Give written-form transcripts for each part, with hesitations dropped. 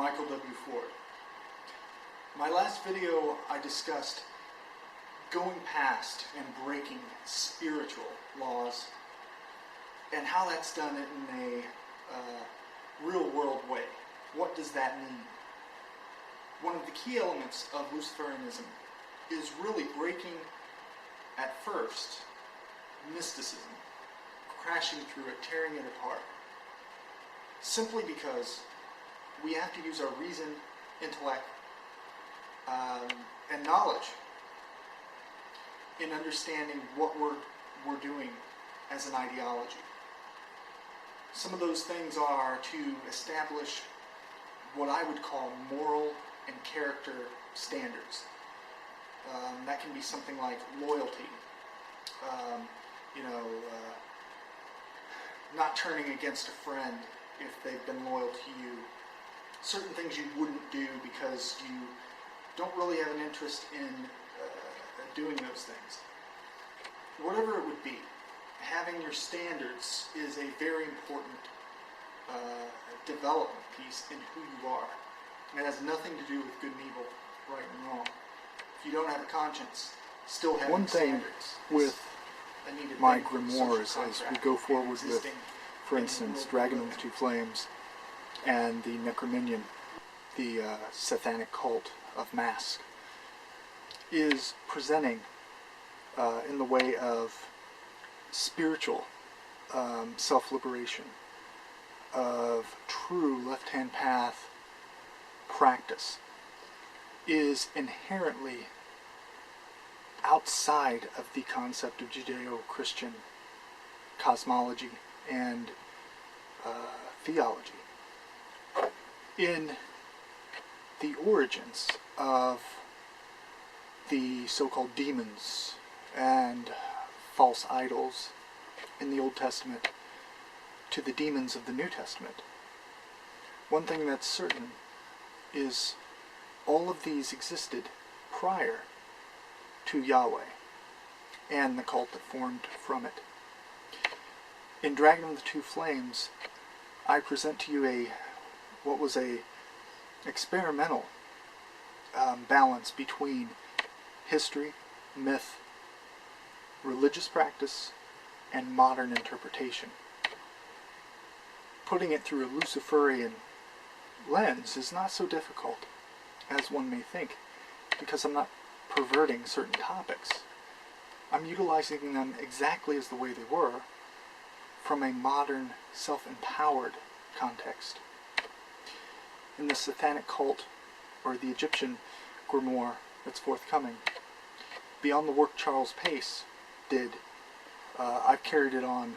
Michael W. Ford. My last video I discussed going past and breaking spiritual laws and how that's done in a real world way. What does that mean? One of the key elements of Luciferianism is really breaking, at first, mysticism, crashing through it, tearing it apart, simply because we have to use our reason, intellect, and knowledge in understanding what we're doing as an ideology. Some of those things are to establish what I would call moral and character standards. That can be something like loyalty, not turning against a friend if they've been loyal to you, certain things you wouldn't do because you don't really have an interest in doing those things. Whatever it would be, having your standards is a very important development piece in who you are. It has nothing to do with good and evil, right and wrong. If you don't have a conscience, still having one thing standards with my grimoires as we go forward with, for instance, Dragon of the Two Flames and the Necrominon, the Sethanic Cult of Masks, is presenting in the way of spiritual self-liberation, of true Left Hand Path practice, is inherently outside of the concept of Judeo-Christian cosmology and theology. In the origins of the so-called demons and false idols in the Old Testament to the demons of the New Testament, one thing that's certain is all of these existed prior to Yahweh and the cult that formed from it. In Dragon of the Two Flames, I present to you what was a experimental balance between history, myth, religious practice, and modern interpretation. Putting it through a Luciferian lens is not so difficult as one may think, because I'm not perverting certain topics. I'm utilizing them exactly as the way they were from a modern, self-empowered context. In the Sethanic Cult, or the Egyptian grimoire that's forthcoming, beyond the work Charles Pace did, I've carried it on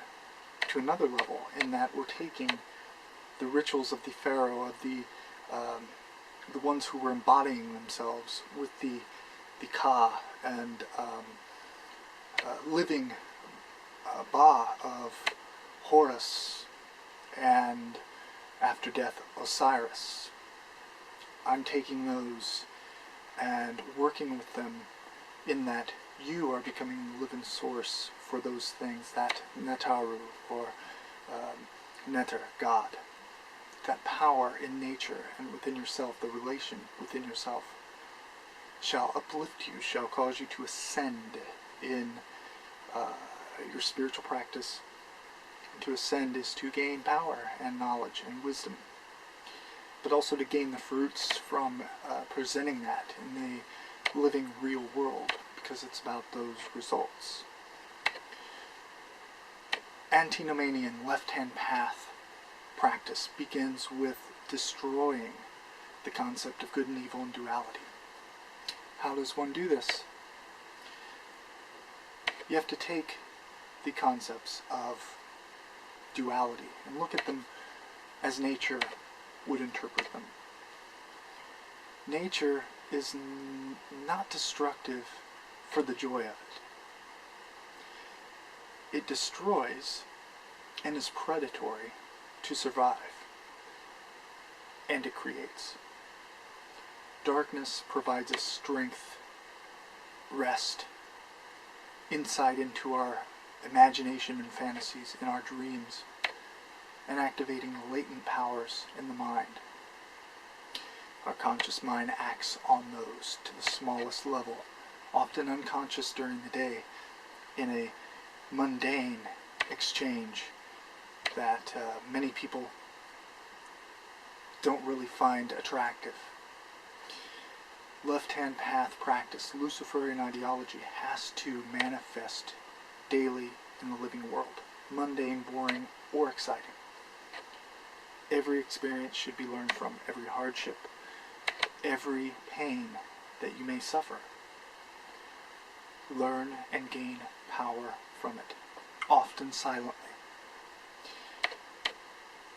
to another level, in that we're taking the rituals of the pharaoh, of the ones who were embodying themselves with the Ka and living Ba of Horus, and after death Osiris. I'm taking those and working with them in that you are becoming the living source for those things, that Netaru, or Neter, God. That power in nature and within yourself, the relation within yourself, shall uplift you, shall cause you to ascend in your spiritual practice. To ascend is to gain power and knowledge and wisdom, but also to gain the fruits from presenting that in the living real world, because it's about those results. Antinomian Left Hand Path practice begins with destroying the concept of good and evil and duality. How does one do this? You have to take the concepts of duality and look at them as nature would interpret them. Nature is not destructive for the joy of it. It destroys and is predatory to survive, and it creates. Darkness provides us strength, rest, insight into our imagination and fantasies, in our dreams, and activating latent powers in the mind. Our conscious mind acts on those to the smallest level, often unconscious during the day, in a mundane exchange that many people don't really find attractive. Left Hand Path practice, Luciferian ideology, has to manifest daily in the living world, mundane, boring, or exciting. Every experience should be learned from, every hardship, every pain that you may suffer. Learn and gain power from it, often silently.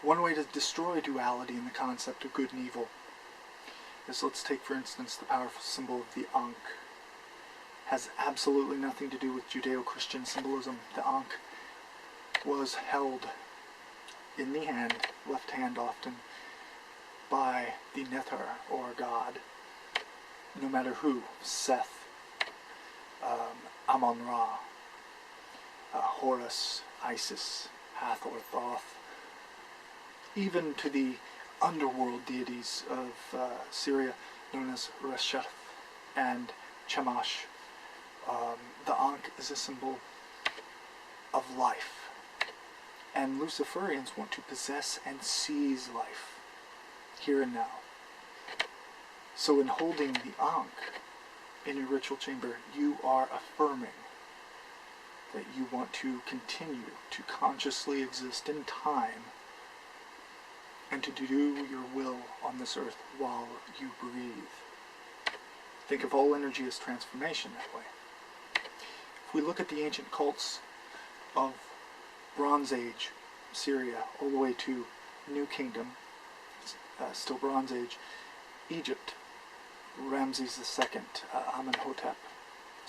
One way to destroy duality in the concept of good and evil is, let's take for instance the powerful symbol of the Ankh. Has absolutely nothing to do with Judeo-Christian symbolism. The Ankh was held in the hand, left hand often, by the Nether, or God, no matter who, Seth, Amon-Ra, Horus, Isis, Hathor, Thoth, even to the underworld deities of Syria, known as Resheth and Chemosh. The Ankh is a symbol of life, and Luciferians want to possess and seize life, here and now. So in holding the Ankh in your ritual chamber, you are affirming that you want to continue to consciously exist in time and to do your will on this earth while you breathe. Think of all energy as transformation that way. If we look at the ancient cults of Bronze Age Syria all the way to New Kingdom, still Bronze Age, Egypt, Ramses II, Amenhotep,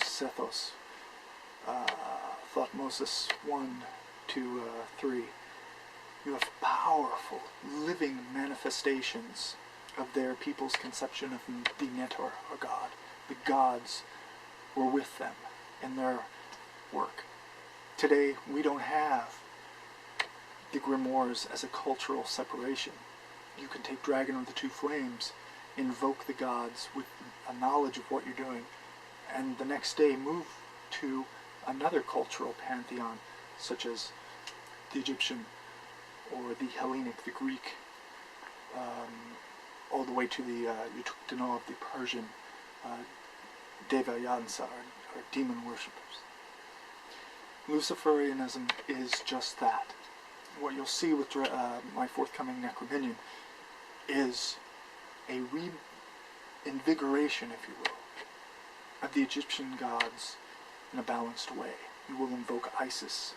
Sethos, Thutmose I, II, III. You have powerful, living manifestations of their people's conception of the Nether, or God. The gods were with them in their work. Today, we don't have the grimoires as a cultural separation. You can take Dragon of the Two Flames, invoke the gods with a knowledge of what you're doing, and the next day move to another cultural pantheon, such as the Egyptian, or the Hellenic, the Greek, all the way to the, you took to know of the Persian Deva Yansa, or demon worshippers. Luciferianism is just that. What you'll see with my forthcoming Necrominon is a reinvigoration, if you will, of the Egyptian gods in a balanced way. You will invoke Isis.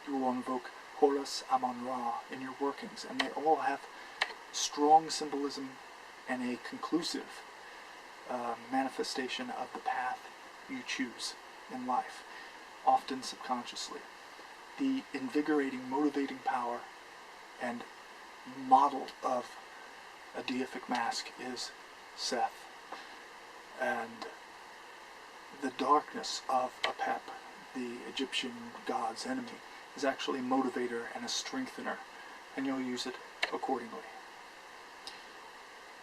You will invoke Horus, Amon-Ra in your workings, and they all have strong symbolism and a conclusive manifestation of the path you choose in life, often subconsciously. The invigorating, motivating power and model of a deific mask is Seth, and the darkness of Apep, the Egyptian god's enemy, is actually a motivator and a strengthener, and you'll use it accordingly.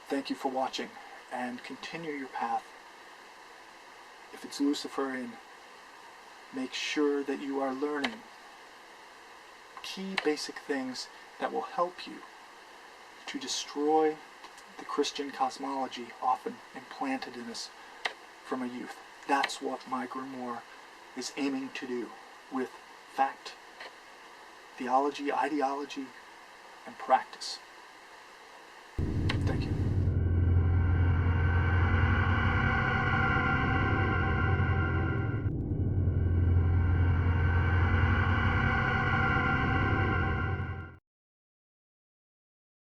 Thank you for watching, and continue your path. If it's Luciferian, make sure that you are learning key basic things that will help you to destroy the Christian cosmology often implanted in us from a youth. That's what my grimoire is aiming to do, with fact, theology, ideology, and practice.